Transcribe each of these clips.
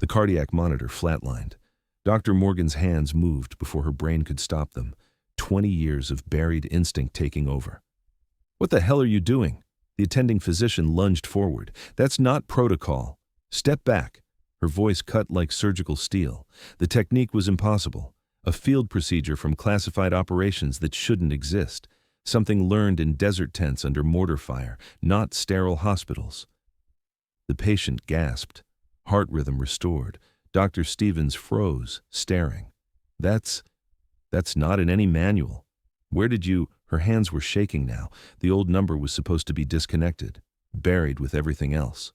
The cardiac monitor flatlined. Dr. Morgan's hands moved before her brain could stop them. 20 years of buried instinct taking over. "What the hell are you doing?" The attending physician lunged forward. "That's not protocol. Step back." Her voice cut like surgical steel. The technique was impossible. A field procedure from classified operations that shouldn't exist. Something learned in desert tents under mortar fire, not sterile hospitals. The patient gasped. Heart rhythm restored. Dr. Stevens froze, staring. That's not in any manual. Where did you—" Her hands were shaking now. The old number was supposed to be disconnected, buried with everything else.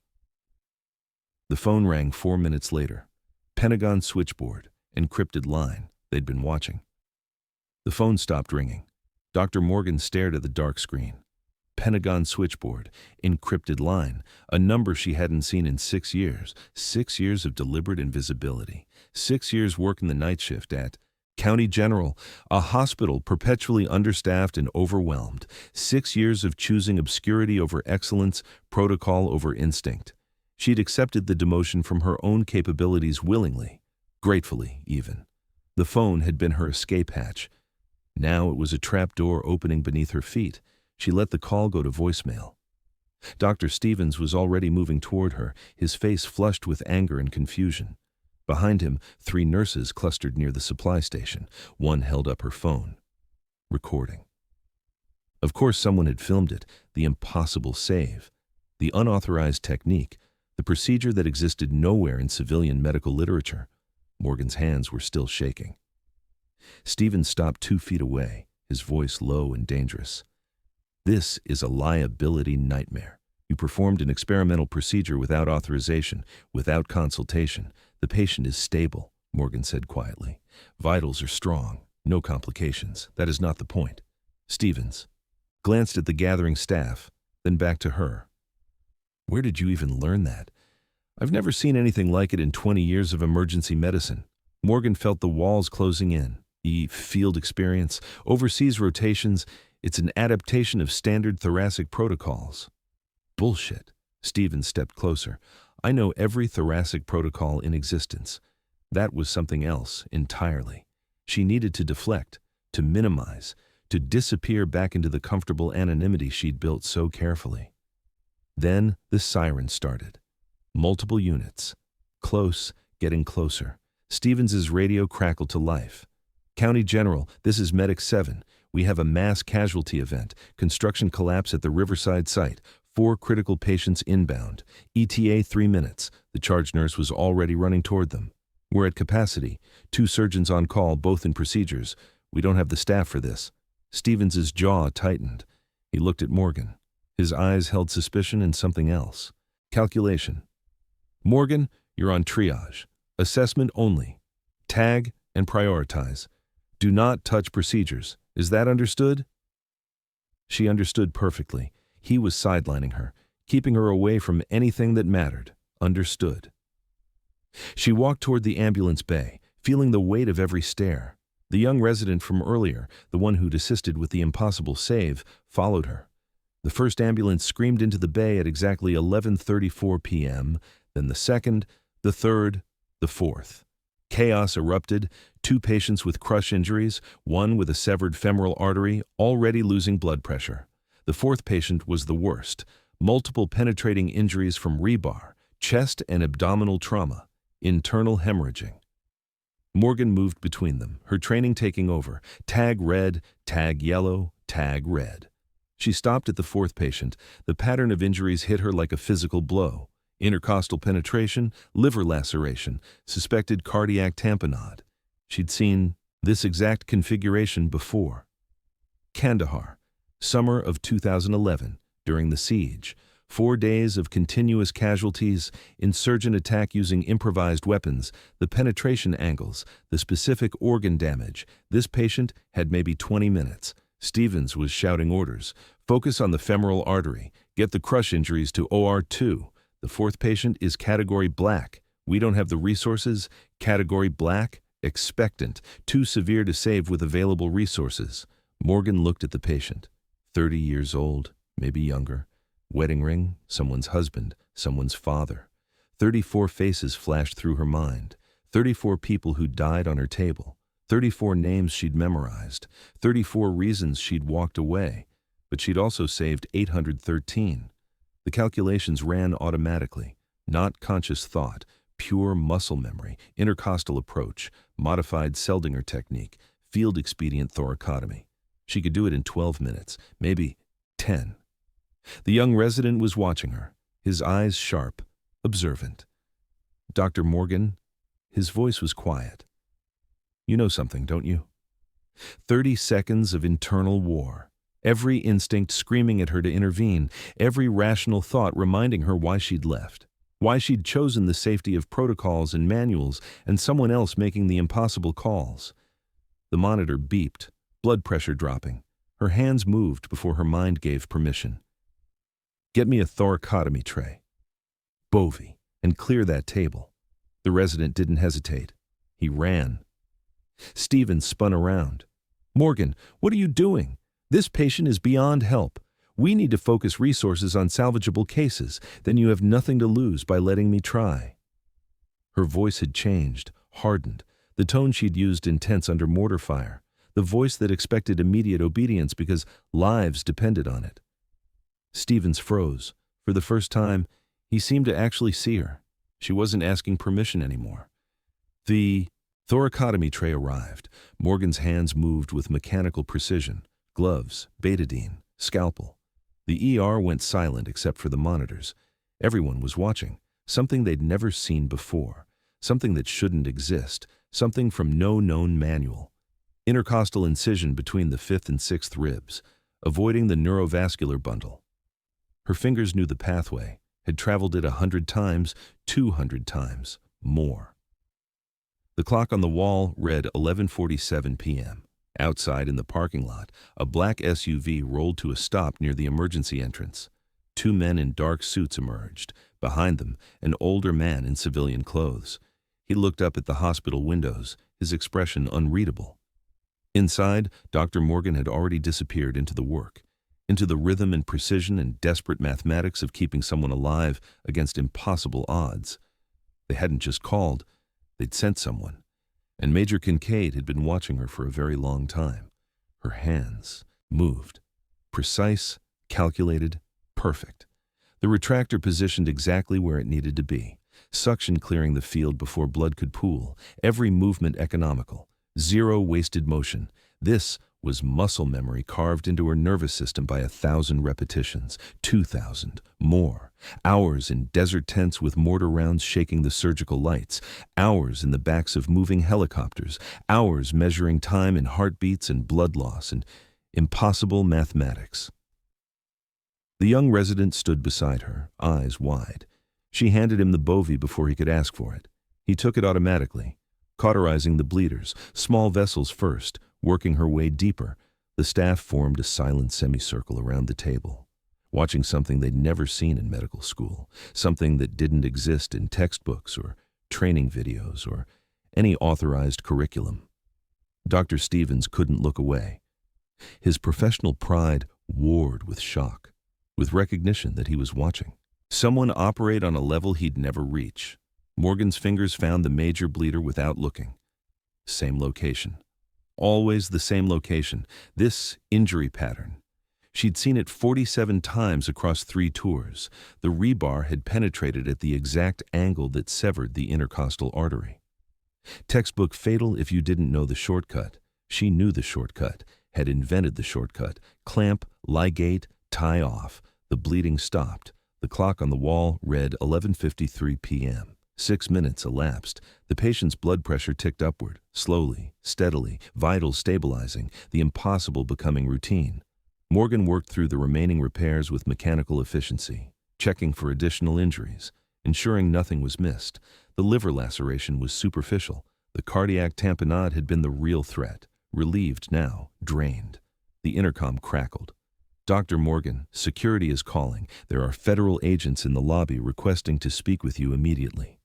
The phone rang 4 minutes later. Pentagon switchboard, encrypted line. They'd been watching. The phone stopped ringing. Dr. Morgan stared at the dark screen. Pentagon switchboard, encrypted line, a number she hadn't seen in 6 years. 6 years of deliberate invisibility. 6 years working the night shift at County General, a hospital perpetually understaffed and overwhelmed. 6 years of choosing obscurity over excellence, protocol over instinct. She'd accepted the demotion from her own capabilities willingly, gratefully even. The phone had been her escape hatch. Now it was a trapdoor opening beneath her feet. She let the call go to voicemail. Dr. Stevens was already moving toward her, his face flushed with anger and confusion. Behind him, 3 nurses clustered near the supply station. One held up her phone. Recording. Of course someone had filmed it, the impossible save. The unauthorized technique, the procedure that existed nowhere in civilian medical literature. Morgan's hands were still shaking. Stevens stopped 2 feet away, his voice low and dangerous. "This is a liability nightmare. You performed an experimental procedure without authorization, without consultation. The patient is stable," Morgan said quietly. "Vitals are strong, no complications. That is not the point." Stevens glanced at the gathering staff, then back to her. "Where did you even learn that?" "I've never seen anything like it in 20 years of emergency medicine." Morgan felt the walls closing in. Field experience, overseas rotations, it's an adaptation of standard thoracic protocols. Bullshit. Stevens stepped closer. "I know every thoracic protocol in existence." That was something else entirely. She needed to deflect, to minimize, to disappear back into the comfortable anonymity she'd built so carefully. Then the siren started. Multiple units. Close, getting closer. Stevens's radio crackled to life. "County General, this is Medic 7. We have a mass casualty event. Construction collapse at the Riverside site. 4 critical patients inbound. ETA 3 minutes. The charge nurse was already running toward them. "We're at capacity. 2 surgeons on call, both in procedures. We don't have the staff for this." Stevens's jaw tightened. He looked at Morgan. His eyes held suspicion and something else. Calculation. "Morgan, you're on triage. Assessment only. Tag and prioritize. Do not touch procedures. Is that understood?" She understood perfectly. He was sidelining her, keeping her away from anything that mattered. Understood. She walked toward the ambulance bay, feeling the weight of every stare. The young resident from earlier, the one who'd assisted with the impossible save, followed her. The first ambulance screamed into the bay at exactly 11:34 p.m., then the second, the third, the fourth. Chaos erupted, 2 patients with crush injuries, 1 with a severed femoral artery, already losing blood pressure. The 4th patient was the worst, multiple penetrating injuries from rebar, chest and abdominal trauma, internal hemorrhaging. Morgan moved between them, her training taking over. Tag red, tag yellow, tag red. She stopped at the 4th patient. The pattern of injuries hit her like a physical blow. Intercostal penetration, liver laceration, suspected cardiac tamponade. She'd seen this exact configuration before. Kandahar, summer of 2011, during the siege. 4 days of continuous casualties, insurgent attack using improvised weapons, the penetration angles, the specific organ damage. This patient had maybe 20 minutes. Stevens was shouting orders. "Focus on the femoral artery. Get the crush injuries to OR2. The 4th patient is category black. We don't have the resources. Category black, expectant, too severe to save with available resources." Morgan looked at the patient. 30 years old, maybe younger. Wedding ring, someone's husband, someone's father. 34 faces flashed through her mind, 34 people who died on her table, 34 names she'd memorized, 34 reasons she'd walked away, but she'd also saved 813. The calculations ran automatically, not conscious thought, pure muscle memory, intercostal approach, modified Seldinger technique, field expedient thoracotomy. She could do it in 12 minutes, maybe 10. The young resident was watching her, his eyes sharp, observant. Dr. Morgan, his voice was quiet. You know something, don't you? 30 seconds of internal war. Every instinct screaming at her to intervene, every rational thought reminding her why she'd left, why she'd chosen the safety of protocols and manuals and someone else making the impossible calls. The monitor beeped, blood pressure dropping. Her hands moved before her mind gave permission. Get me a thoracotomy tray. Bovie, and clear that table. The resident didn't hesitate. He ran. Stevens spun around. Morgan, what are you doing? This patient is beyond help. We need to focus resources on salvageable cases. Then you have nothing to lose by letting me try. Her voice had changed, hardened, the tone she'd used intense under mortar fire, the voice that expected immediate obedience because lives depended on it. Stevens froze. For the first time, he seemed to actually see her. She wasn't asking permission anymore. The thoracotomy tray arrived. Morgan's hands moved with mechanical precision. Gloves, betadine, scalpel. The ER went silent except for the monitors. Everyone was watching, something they'd never seen before, something that shouldn't exist, something from no known manual. Intercostal incision between the 5th and 6th ribs, avoiding the neurovascular bundle. Her fingers knew the pathway, had traveled it 100 times, 200 times, more. The clock on the wall read 11:47 p.m. Outside in the parking lot, a black SUV rolled to a stop near the emergency entrance. 2 men in dark suits emerged. Behind them, an older man in civilian clothes. He looked up at the hospital windows, his expression unreadable. Inside, Dr. Morgan had already disappeared into the work, into the rhythm and precision and desperate mathematics of keeping someone alive against impossible odds. They hadn't just called, they'd sent someone. And Major Kincaid had been watching her for a very long time. Her hands moved. Precise, calculated, perfect. The retractor positioned exactly where it needed to be. Suction clearing the field before blood could pool. Every movement economical. Zero wasted motion. This was muscle memory carved into her nervous system by 1,000 repetitions, 2,000, more. Hours in desert tents with mortar rounds shaking the surgical lights, hours in the backs of moving helicopters, hours measuring time in heartbeats and blood loss and impossible mathematics. The young resident stood beside her, eyes wide. She handed him the Bovie before he could ask for it. He took it automatically, cauterizing the bleeders, small vessels first, working her way deeper. The staff formed a silent semicircle around the table, watching something they'd never seen in medical school, something that didn't exist in textbooks or training videos or any authorized curriculum. Dr. Stevens couldn't look away. His professional pride warred with shock, with recognition that he was watching. Someone operate on a level he'd never reach. Morgan's fingers found the major bleeder without looking. Same location. Always the same location, this injury pattern. She'd seen it 47 times across 3 tours. The rebar had penetrated at the exact angle that severed the intercostal artery. Textbook fatal if you didn't know the shortcut. She knew the shortcut, had invented the shortcut. Clamp, ligate, tie off. The bleeding stopped. The clock on the wall read 11:53 p.m. 6 minutes elapsed. The patient's blood pressure ticked upward, slowly, steadily, vitals stabilizing, the impossible becoming routine. Morgan worked through the remaining repairs with mechanical efficiency, checking for additional injuries, ensuring nothing was missed. The liver laceration was superficial. The cardiac tamponade had been the real threat, relieved now, drained. The intercom crackled. Dr. Morgan, security is calling. There are federal agents in the lobby requesting to speak with you immediately.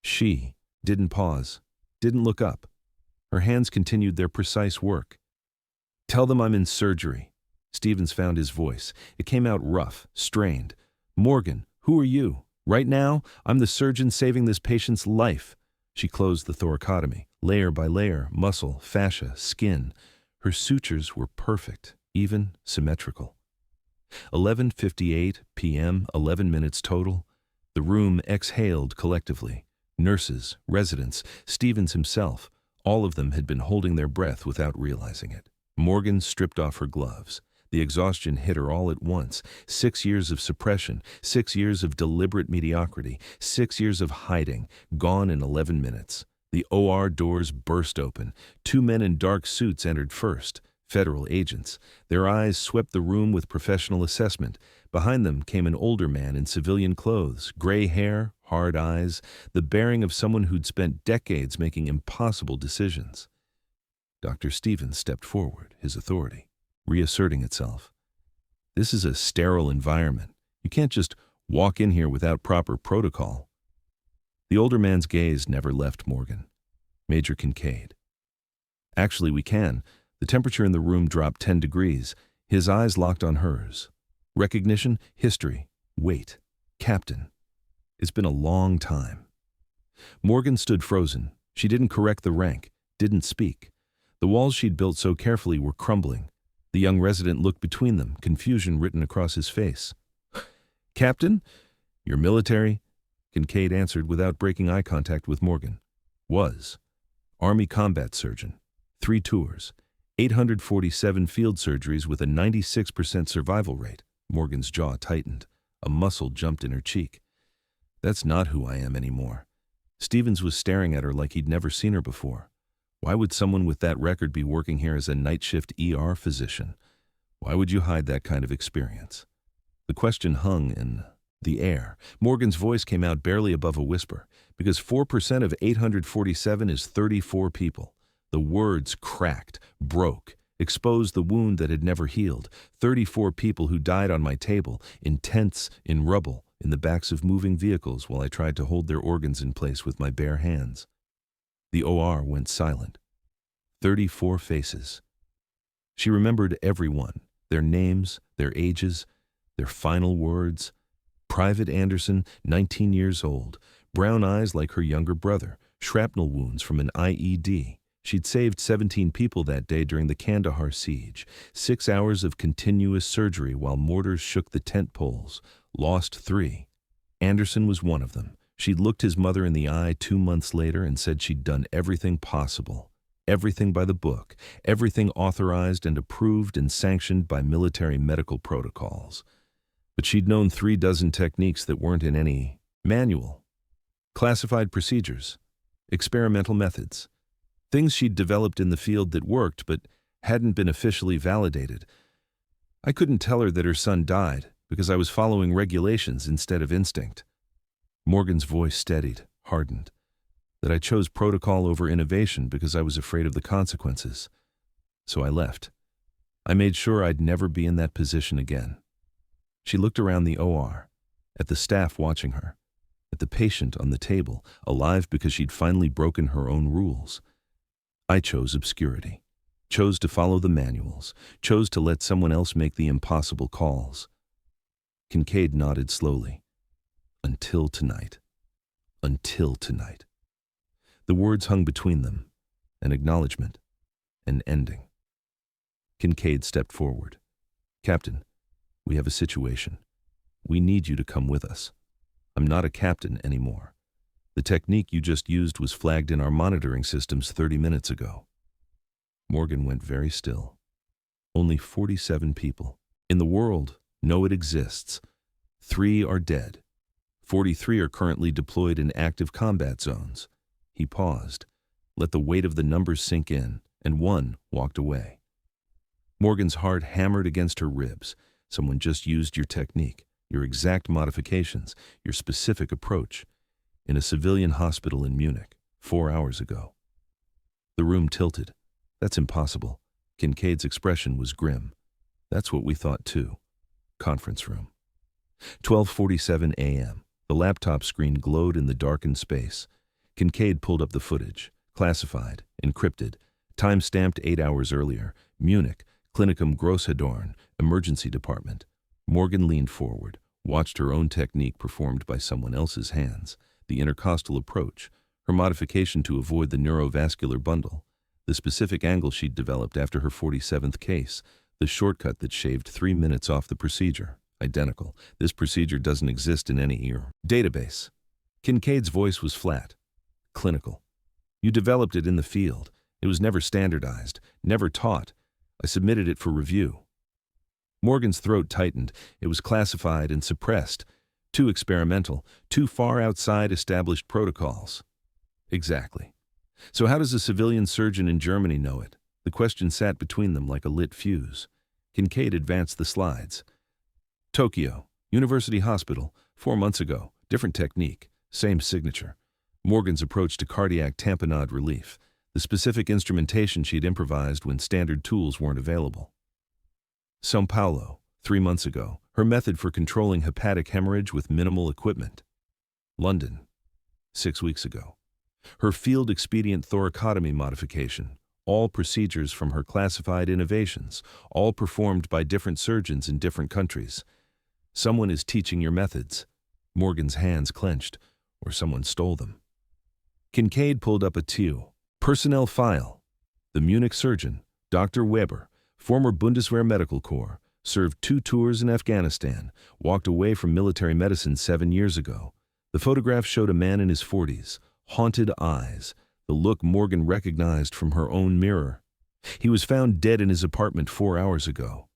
She didn't pause, didn't look up. Her hands continued their precise work. Tell them I'm in surgery. Stevens found his voice. It came out rough, strained. Morgan, who are you? Right now, I'm the surgeon saving this patient's life. She closed the thoracotomy, layer by layer, muscle, fascia, skin. Her sutures were perfect, even, symmetrical. 11:58 p.m., 11 minutes total. The room exhaled collectively. Nurses, residents, Stevens himself, all of them had been holding their breath without realizing it. Morgan stripped off her gloves. The exhaustion hit her all at once. 6 years of suppression, 6 years of deliberate mediocrity, 6 years of hiding, gone in 11 minutes. The OR doors burst open. 2 men in dark suits entered first, federal agents. Their eyes swept the room with professional assessment. Behind them came an older man in civilian clothes, gray hair, hard eyes, the bearing of someone who'd spent decades making impossible decisions. Dr. Stevens stepped forward, his authority reasserting itself. This is a sterile environment. You can't just walk in here without proper protocol. The older man's gaze never left Morgan. Major Kincaid. Actually, we can. The temperature in the room dropped 10 degrees. His eyes locked on hers. Recognition, history, weight, captain. It's been a long time. Morgan stood frozen. She didn't correct the rank, didn't speak. The walls she'd built so carefully were crumbling. The young resident looked between them, confusion written across his face. Captain? You're military? Kincaid answered without breaking eye contact with Morgan. Was. Army combat surgeon. 3 tours. 847 field surgeries with a 96% survival rate. Morgan's jaw tightened. A muscle jumped in her cheek. That's not who I am anymore. Stevens was staring at her like he'd never seen her before. Why would someone with that record be working here as a night shift ER physician? Why would you hide that kind of experience? The question hung in the air. Morgan's voice came out barely above a whisper, because 4% of 847 is 34 people. The words cracked, broke, exposed the wound that had never healed. 34 people who died on my table, in tents, in rubble, in the backs of moving vehicles while I tried to hold their organs in place with my bare hands. The OR went silent. 34 faces. She remembered everyone, their names, their ages, their final words. Private Anderson, 19 years old, brown eyes like her younger brother, shrapnel wounds from an IED. She'd saved 17 people that day during the Kandahar siege. 6 hours of continuous surgery while mortars shook the tent poles. Lost 3. Anderson was one of them. She'd looked his mother in the eye 2 months later and said she'd done everything possible. Everything by the book. Everything authorized and approved and sanctioned by military medical protocols. But she'd known 36 techniques that weren't in any manual. Classified procedures. Experimental methods. Things she'd developed in the field that worked but hadn't been officially validated. I couldn't tell her that her son died because I was following regulations instead of instinct. Morgan's voice steadied, hardened. That I chose protocol over innovation because I was afraid of the consequences. So I left. I made sure I'd never be in that position again. She looked around the OR, at the staff watching her, at the patient on the table, alive because she'd finally broken her own rules. I chose obscurity, chose to follow the manuals, chose to let someone else make the impossible calls. Kincaid nodded slowly. Until tonight. Until tonight. The words hung between them, an acknowledgement, an ending. Kincaid stepped forward. Captain, we have a situation. We need you to come with us. I'm not a captain anymore. The technique you just used was flagged in our monitoring systems 30 minutes ago. Morgan went very still. Only 47 people. In the world, know it exists. 3 are dead. 43 are currently deployed in active combat zones. He paused, let the weight of the numbers sink in, and 1 walked away. Morgan's heart hammered against her ribs. Someone just used your technique, your exact modifications, your specific approach, in a civilian hospital in Munich, 4 hours ago. The room tilted. That's impossible. Kincaid's expression was grim. That's what we thought too. Conference room. 12:47 a.m. The laptop screen glowed in the darkened space. Kincaid pulled up the footage. Classified, encrypted, time-stamped 8 hours earlier. Munich, Klinikum Grosshedorn, emergency department. Morgan leaned forward, watched her own technique performed by someone else's hands, the intercostal approach, her modification to avoid the neurovascular bundle, the specific angle she'd developed after her 47th case, the shortcut that shaved 3 minutes off the procedure. Identical. This procedure doesn't exist in any ER database. Kincaid's voice was flat, clinical. You developed it in the field. It was never standardized, never taught. I submitted it for review. Morgan's throat tightened. It was classified and suppressed. Too experimental, too far outside established protocols. Exactly. So how does a civilian surgeon in Germany know it? The question sat between them like a lit fuse. Kincaid advanced the slides. Tokyo, University Hospital, 4 months ago. Different technique, same signature. Morgan's approach to cardiac tamponade relief. The specific instrumentation she'd improvised when standard tools weren't available. São Paulo, 3 months ago. Her method for controlling hepatic hemorrhage with minimal equipment. London, 6 weeks ago. Her field expedient thoracotomy modification. All procedures from her classified innovations, all performed by different surgeons in different countries. Someone is teaching your methods. Morgan's hands clenched, or someone stole them. Kincaid pulled up a TU. Personnel file. The Munich surgeon, Dr. Weber, former Bundeswehr Medical Corps, served 2 tours in Afghanistan, walked away from military medicine 7 years ago. The photograph showed a man in his 40s, haunted eyes, the look Morgan recognized from her own mirror. He was found dead in his apartment 4 hours ago.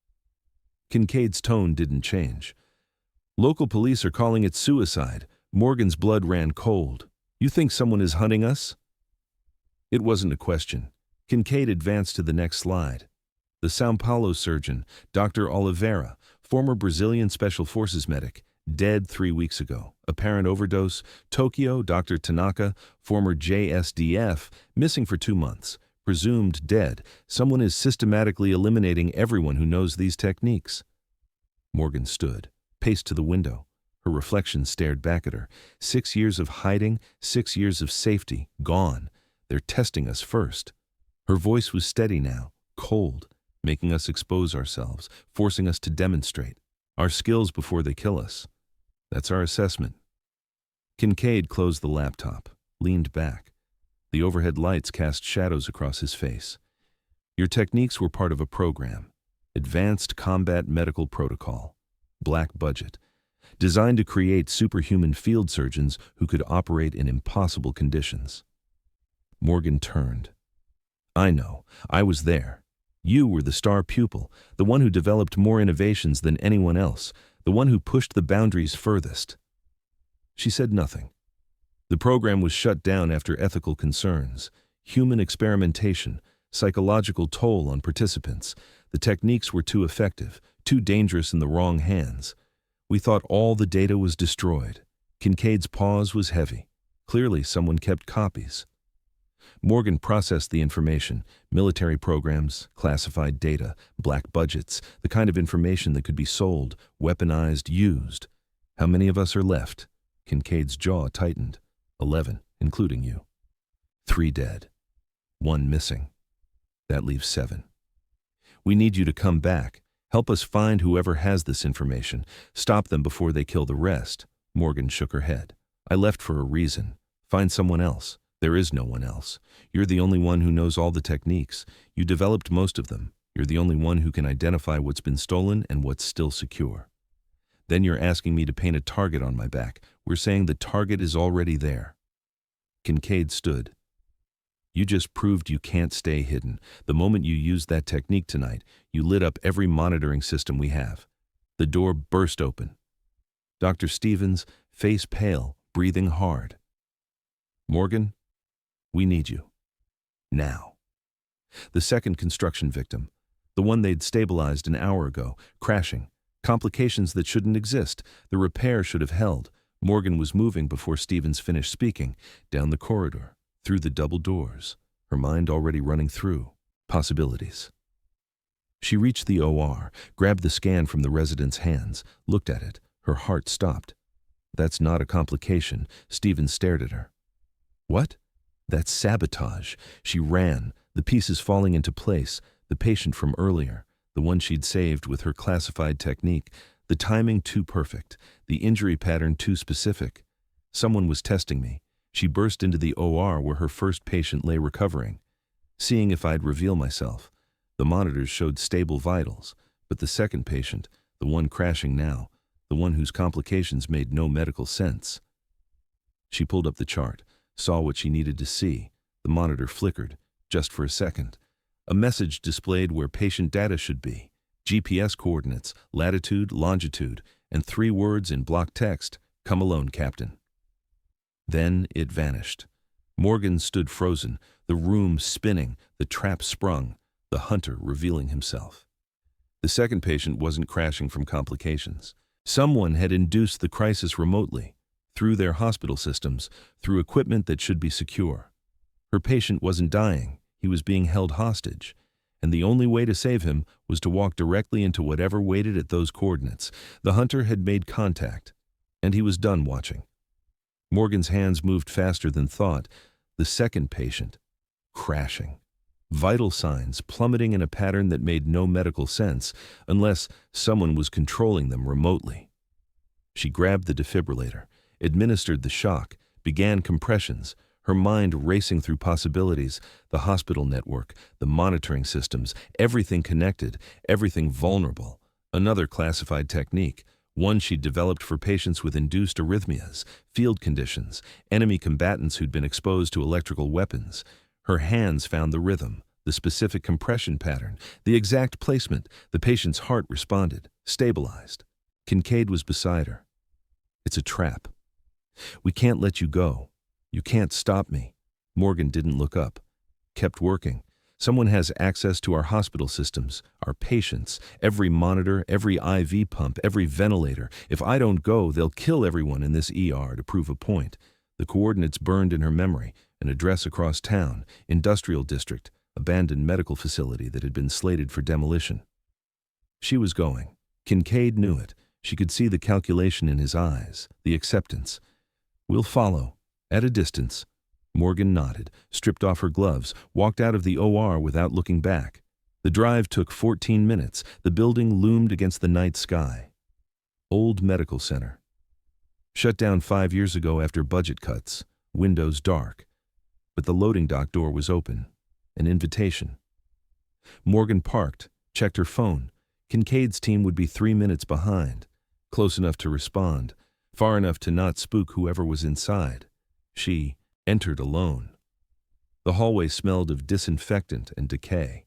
Kincaid's tone didn't change. Local police are calling it suicide. Morgan's blood ran cold. You think someone is hunting us? It wasn't a question. Kincaid advanced to the next slide. The São Paulo surgeon, Dr. Oliveira, former Brazilian Special Forces medic, dead 3 weeks ago. Apparent overdose. Tokyo, Dr. Tanaka, former JSDF, missing for 2 months. Presumed dead. Someone is systematically eliminating everyone who knows these techniques. Morgan stood, paced to the window. Her reflection stared back at her. 6 years of hiding, 6 years of safety, gone. They're testing us first. Her voice was steady now, cold, making us expose ourselves, forcing us to demonstrate our skills before they kill us. That's our assessment. Kincaid closed the laptop, leaned back. The overhead lights cast shadows across his face. Your techniques were part of a program. Advanced Combat Medical Protocol. Black budget. Designed to create superhuman field surgeons who could operate in impossible conditions. Morgan turned. I know. I was there. You were the star pupil, the one who developed more innovations than anyone else, the one who pushed the boundaries furthest. She said nothing. The program was shut down after ethical concerns, human experimentation, psychological toll on participants. The techniques were too effective, too dangerous in the wrong hands. We thought all the data was destroyed. Kincaid's pause was heavy. Clearly someone kept copies. Morgan processed the information, military programs, classified data, black budgets, the kind of information that could be sold, weaponized, used. How many of us are left? Kincaid's jaw tightened. 11, including you. 3 dead. 1 missing. That leaves 7. We need you to come back. Help us find whoever has this information. Stop them before they kill the rest. Morgan shook her head. I left for a reason. Find someone else. There is no one else. You're the only one who knows all the techniques. You developed most of them. You're the only one who can identify what's been stolen and what's still secure. Then you're asking me to paint a target on my back. We're saying the target is already there. Kincaid stood. You just proved you can't stay hidden. The moment you used that technique tonight, you lit up every monitoring system we have. The door burst open. Dr. Stevens, face pale, breathing hard. Morgan, we need you. Now. The second construction victim, the one they'd stabilized an hour ago, crashing. Complications that shouldn't exist. The repair should have held. Morgan was moving before Stevens finished speaking, down the corridor, through the double doors, her mind already running through possibilities. She reached the OR, grabbed the scan from the resident's hands, looked at it. Her heart stopped. That's not a complication. Stevens stared at her. What? That's sabotage. She ran, the pieces falling into place, the patient from earlier, the one she'd saved with her classified technique, The timing too perfect, the injury pattern too specific. Someone was testing me. She burst into the OR where her first patient lay recovering. Seeing if I'd reveal myself. The monitors showed stable vitals, but the second patient, the one crashing now, the one whose complications made no medical sense. She pulled up the chart, saw what she needed to see. The monitor flickered, just for a second. A message displayed where patient data should be. GPS coordinates, latitude, longitude, and 3 words in block text, "Come alone, Captain." Then it vanished. Morgan stood frozen, the room spinning, the trap sprung, the hunter revealing himself. The second patient wasn't crashing from complications. Someone had induced the crisis remotely, through their hospital systems, through equipment that should be secure. Her patient wasn't dying, he was being held hostage, and the only way to save him was to walk directly into whatever waited at those coordinates. The hunter had made contact, and he was done watching. Morgan's hands moved faster than thought. The second patient, crashing. Vital signs plummeting in a pattern that made no medical sense unless someone was controlling them remotely. She grabbed the defibrillator, administered the shock, began compressions, her mind racing through possibilities, the hospital network, the monitoring systems, everything connected, everything vulnerable. Another classified technique, one she'd developed for patients with induced arrhythmias, field conditions, enemy combatants who'd been exposed to electrical weapons. Her hands found the rhythm, the specific compression pattern, the exact placement. The patient's heart responded, stabilized. Kincaid was beside her. "It's a trap. We can't let you go. You can't stop me." Morgan didn't look up, kept working. "Someone has access to our hospital systems, our patients, every monitor, every IV pump, every ventilator. If I don't go, they'll kill everyone in this ER to prove a point." The coordinates burned in her memory, an address across town, industrial district, abandoned medical facility that had been slated for demolition. She was going. Kincaid knew it. She could see the calculation in his eyes, the acceptance. "We'll follow, at a distance." Morgan nodded, stripped off her gloves, walked out of the OR without looking back. The drive took 14 minutes. The building loomed against the night sky. Old Medical Center. Shut down 5 years ago after budget cuts, windows dark. But the loading dock door was open. An invitation. Morgan parked, checked her phone. Kincaid's team would be 3 minutes behind. Close enough to respond, far enough to not spook whoever was inside. She entered alone. The hallway smelled of disinfectant and decay.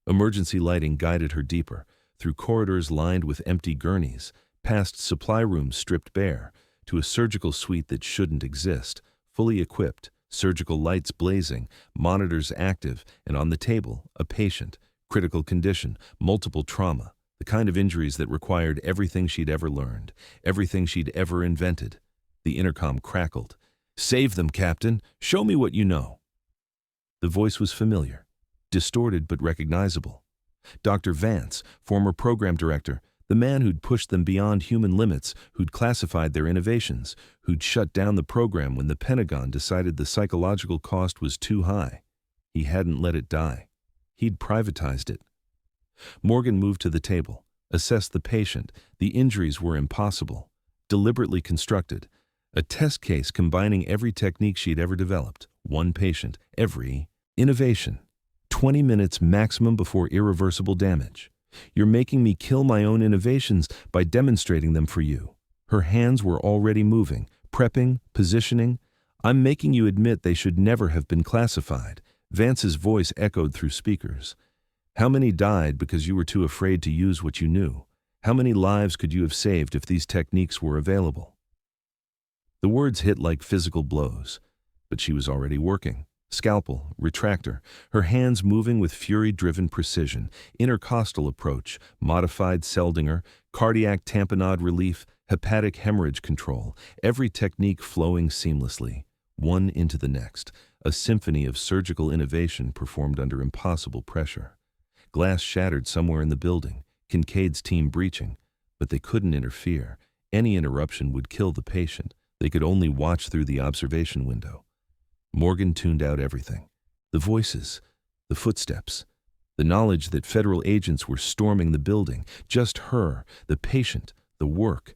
Emergency lighting guided her deeper, through corridors lined with empty gurneys, past supply rooms stripped bare, to a surgical suite that shouldn't exist, fully equipped, surgical lights blazing, monitors active, and on the table, a patient, critical condition, multiple trauma, the kind of injuries that required everything she'd ever learned, everything she'd ever invented. The intercom crackled. "Save them, Captain. Show me what you know." The voice was familiar, distorted but recognizable. Dr. Vance, former program director, the man who'd pushed them beyond human limits, who'd classified their innovations, who'd shut down the program when the Pentagon decided the psychological cost was too high. He hadn't let it die. He'd privatized it. Morgan moved to the table, assessed the patient. The injuries were impossible, deliberately constructed. A test case combining every technique she'd ever developed. One patient, every innovation. 20 minutes maximum before irreversible damage. "You're making me kill my own innovations by demonstrating them for you." Her hands were already moving, prepping, positioning. "I'm making you admit they should never have been classified." Vance's voice echoed through speakers. "How many died because you were too afraid to use what you knew? How many lives could you have saved if these techniques were available?" The words hit like physical blows, but she was already working. Scalpel, retractor, her hands moving with fury-driven precision, intercostal approach, modified Seldinger, cardiac tamponade relief, hepatic hemorrhage control, every technique flowing seamlessly, one into the next, a symphony of surgical innovation performed under impossible pressure. Glass shattered somewhere in the building, Kincaid's team breaching, but they couldn't interfere. Any interruption would kill the patient. They could only watch through the observation window. Morgan tuned out everything. The voices, the footsteps, the knowledge that federal agents were storming the building, just her, the patient, The work.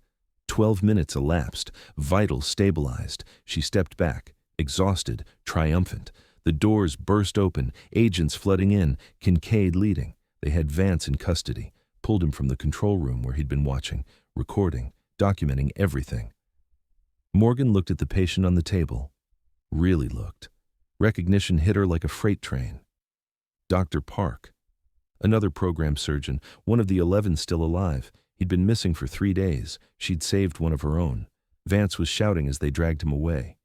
12 minutes elapsed, vitals stabilized. She stepped back, exhausted, triumphant. The doors burst open, agents flooding in, Kincaid leading. They had Vance in custody, pulled him from the control room where he'd been watching, recording, documenting everything. Morgan looked at the patient on the table. Really looked. Recognition hit her like a freight train. Dr. Park. Another program surgeon, one of the 11 still alive. He'd been missing for 3 days. She'd saved one of her own. Vance was shouting as they dragged him away.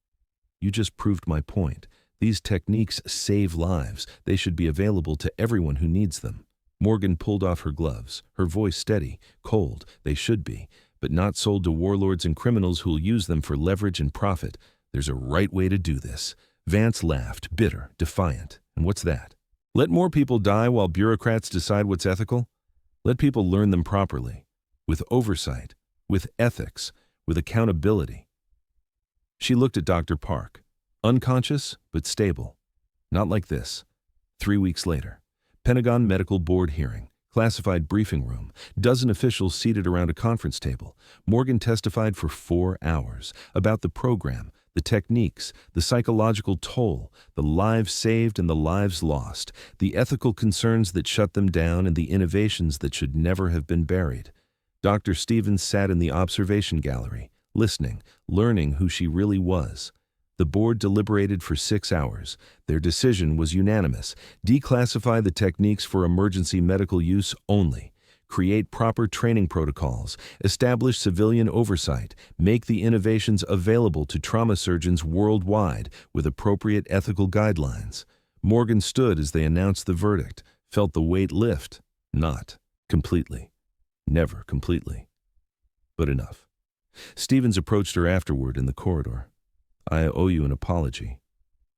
You just proved my point. These techniques save lives. They should be available to everyone who needs them. Morgan pulled off her gloves, her voice steady, cold. They should be, but not sold to warlords and criminals who'll use them for leverage and profit. There's a right way to do this. Vance laughed, bitter, defiant. And what's that? Let more people die while bureaucrats decide what's ethical? Let people learn them properly, with oversight, with ethics, with accountability. She looked at Dr. Park, unconscious but stable. Not like this. 3 weeks later, Pentagon Medical Board hearing, classified briefing room, dozen officials seated around a conference table. Morgan testified for 4 hours about the program, the techniques, the psychological toll, the lives saved and the lives lost, the ethical concerns that shut them down and the innovations that should never have been buried. Dr. Stevens sat in the observation gallery, listening, learning who she really was. The board deliberated for 6 hours. Their decision was unanimous. Declassify the techniques for emergency medical use only. Create proper training protocols, establish civilian oversight, make the innovations available to trauma surgeons worldwide with appropriate ethical guidelines. Morgan stood as they announced the verdict, felt the weight lift. Not completely. Never completely. But enough. Stevens approached her afterward in the corridor. I owe you an apology.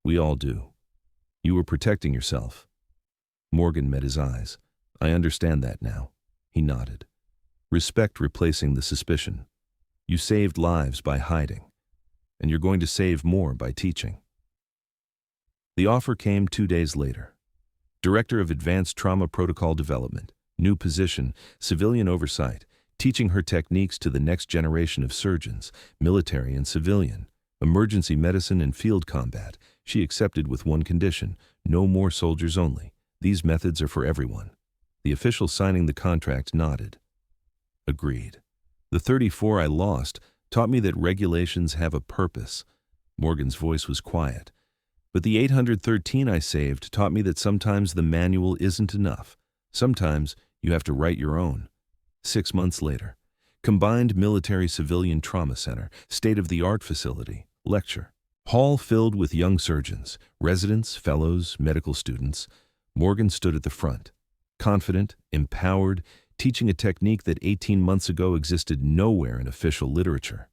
We all do. You were protecting yourself. Morgan met his eyes. I understand that now. He nodded. Respect replacing the suspicion. You saved lives by hiding, and you're going to save more by teaching. The offer came 2 days later. Director of Advanced Trauma Protocol Development, new position, civilian oversight, teaching her techniques to the next generation of surgeons, military and civilian, emergency medicine and field combat. She accepted with one condition, no more soldiers only. These methods are for everyone. The official signing the contract nodded. Agreed. The 34 I lost taught me that regulations have a purpose. Morgan's voice was quiet. But the 813 I saved taught me that sometimes the manual isn't enough. Sometimes you have to write your own. 6 months later, Combined Military-Civilian Trauma Center, state-of-the-art facility, lecture. Hall filled with young surgeons, residents, fellows, medical students. Morgan stood at the front. Confident, empowered, teaching a technique that 18 months ago existed nowhere in official literature.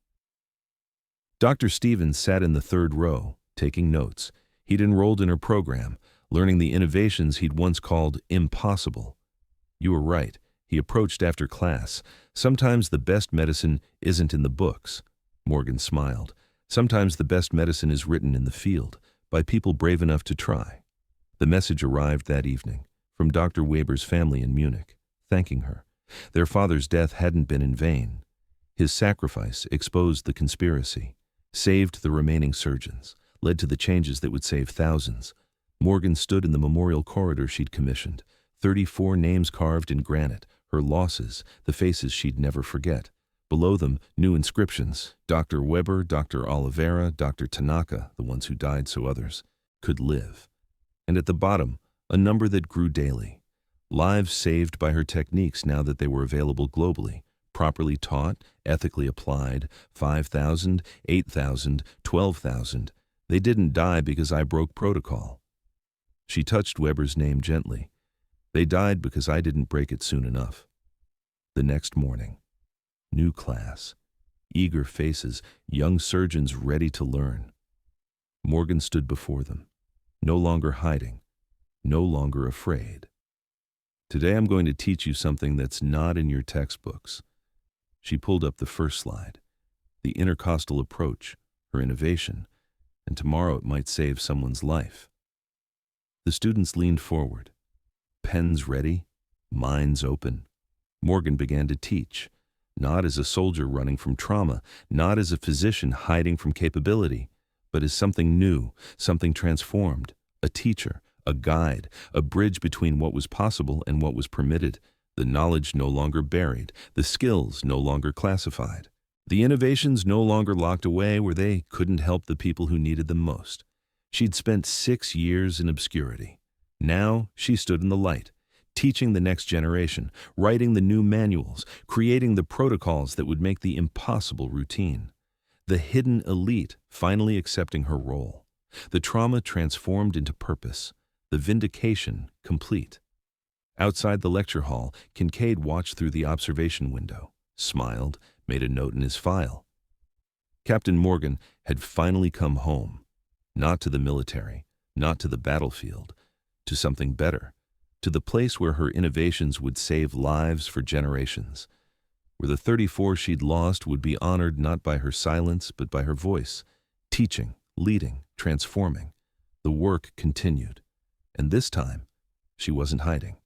Dr. Stevens sat in the third row, taking notes. He'd enrolled in her program, learning the innovations he'd once called impossible. You were right, he approached after class. Sometimes the best medicine isn't in the books. Morgan smiled. Sometimes the best medicine is written in the field, by people brave enough to try. The message arrived that evening. From Dr. Weber's family in Munich, thanking her. Their father's death hadn't been in vain. His sacrifice exposed the conspiracy, saved the remaining surgeons, led to the changes that would save thousands. Morgan stood in the memorial corridor she'd commissioned, 34 names carved in granite, her losses, the faces she'd never forget. Below them, new inscriptions, Dr. Weber, Dr. Oliveira, Dr. Tanaka, the ones who died so others could live. And at the bottom, a number that grew daily. Lives saved by her techniques now that they were available globally, properly taught, ethically applied, 5,000, 8,000, 12,000. They didn't die because I broke protocol. She touched Weber's name gently. They died because I didn't break it soon enough. The next morning, new class, eager faces, young surgeons ready to learn. Morgan stood before them, no longer hiding, no longer afraid. Today I'm going to teach you something that's not in your textbooks. She pulled up the first slide, the intercostal approach, her innovation, and tomorrow it might save someone's life. The students leaned forward, pens ready, minds open. Morgan began to teach, not as a soldier running from trauma, not as a physician hiding from capability, but as something new, something transformed, a teacher, a guide, a bridge between what was possible and what was permitted, the knowledge no longer buried, the skills no longer classified, the innovations no longer locked away where they couldn't help the people who needed them most. She'd spent 6 years in obscurity. Now she stood in the light, teaching the next generation, writing the new manuals, creating the protocols that would make the impossible routine. The hidden elite finally accepting her role. The trauma transformed into purpose. The vindication complete. Outside the lecture hall, Kincaid watched through the observation window, smiled, made a note in his file. Captain Morgan had finally come home. Not to the military, not to the battlefield, to something better, to the place where her innovations would save lives for generations, where the 34 she'd lost would be honored not by her silence but by her voice, teaching, leading, transforming. The work continued, and this time she wasn't hiding.